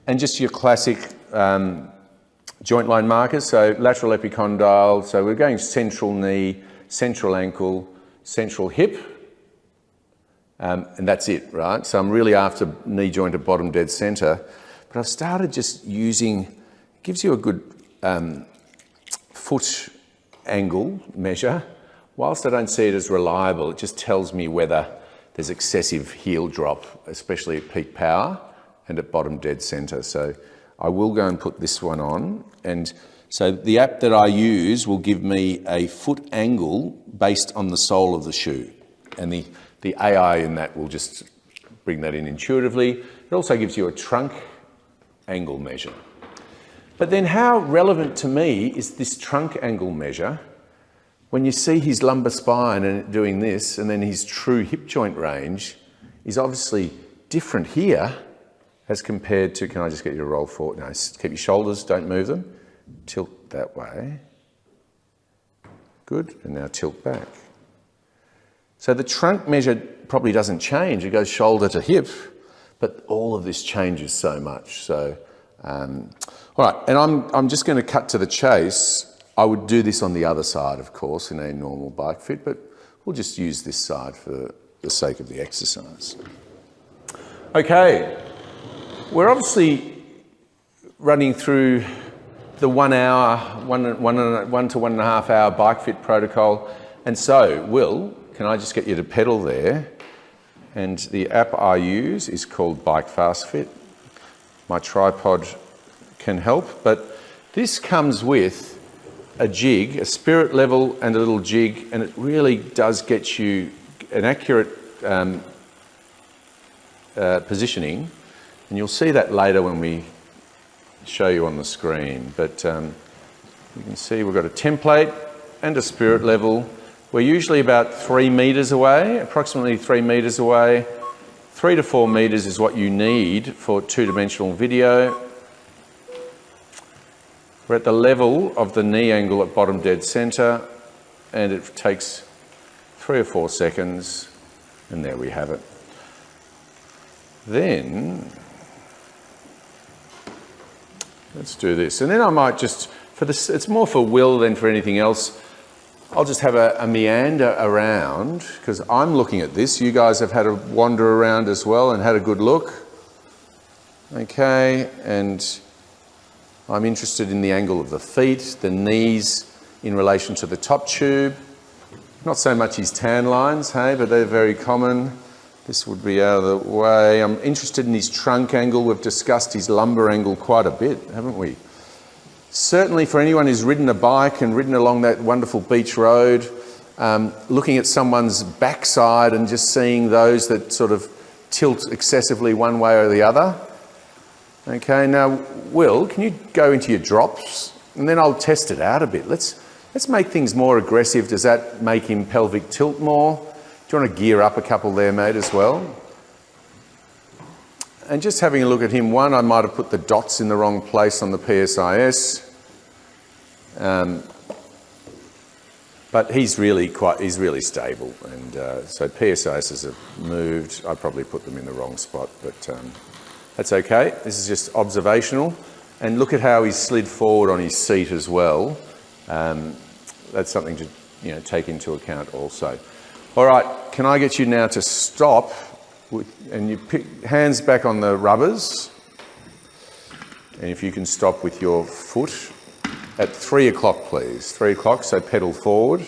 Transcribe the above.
And just your classic joint line markers, so lateral epicondyle, so we're going central knee, central ankle, central hip, and that's it, right? So I'm really after knee joint at bottom dead center, but I've started just using, it gives you a good foot angle measure. Whilst I don't see it as reliable, it just tells me whether there's excessive heel drop, especially at peak power and at bottom dead center. So I will go and put this one on. And so the app that I use will give me a foot angle based on the sole of the shoe. And the AI in that will just bring that in intuitively. It also gives you a trunk angle measure. But then how relevant to me is this trunk angle measure when you see his lumbar spine and doing this, and then his true hip joint range is obviously different here as compared to, can I just get you to roll forward? No, keep your shoulders, don't move them. Tilt that way. Good, and now tilt back. So the trunk measure probably doesn't change. It goes shoulder to hip, but all of this changes so much. So, all right, and I'm just going to cut to the chase. I would do this on the other side, of course, in a normal BikeFit, but we'll just use this side for the sake of the exercise. Okay, we're obviously running through the 1 hour, one to 1.5 hour BikeFit protocol. And so, Will, can I just get you to pedal there? And the app I use is called BikeFastFit. My tripod can help, but this comes with a jig, a spirit level and a little jig, and it really does get you an accurate positioning. And you'll see that later when we show you on the screen. But you can see we've got a template and a spirit level. We're usually about 3 meters away, approximately 3 meters away. 3 to 4 meters is what you need for two-dimensional video. We're at the level of the knee angle at bottom dead center, and it takes 3 or 4 seconds, and there we have it. Then, let's do this. And then I might just, it's more for Will than for anything else, I'll just have a meander around, because I'm looking at this. You guys have had a wander around as well and had a good look. Okay, and I'm interested in the angle of the feet, the knees in relation to the top tube. Not so much his tan lines, hey, but they're very common. This would be out of the way. I'm interested in his trunk angle. We've discussed his lumbar angle quite a bit, haven't we? Certainly for anyone who's ridden a bike and ridden along that wonderful beach road, looking at someone's backside and just seeing those that sort of tilt excessively one way or the other. Okay, now, Will, can you go into your drops? And then I'll test it out a bit. Let's make things more aggressive. Does that make him pelvic tilt more? Do you want to gear up a couple there, mate, as well? And just having a look at him, one, I might have put the dots in the wrong place on the PSIS. But he's really stable. And so PSIS have moved. I probably put them in the wrong spot, but that's okay. This is just observational. And look at how he's slid forward on his seat as well. That's something to take into account also. All right, can I get you now to stop? And you pick hands back on the rubbers. And if you can stop with your foot at 3 o'clock, please. 3 o'clock, so pedal forward.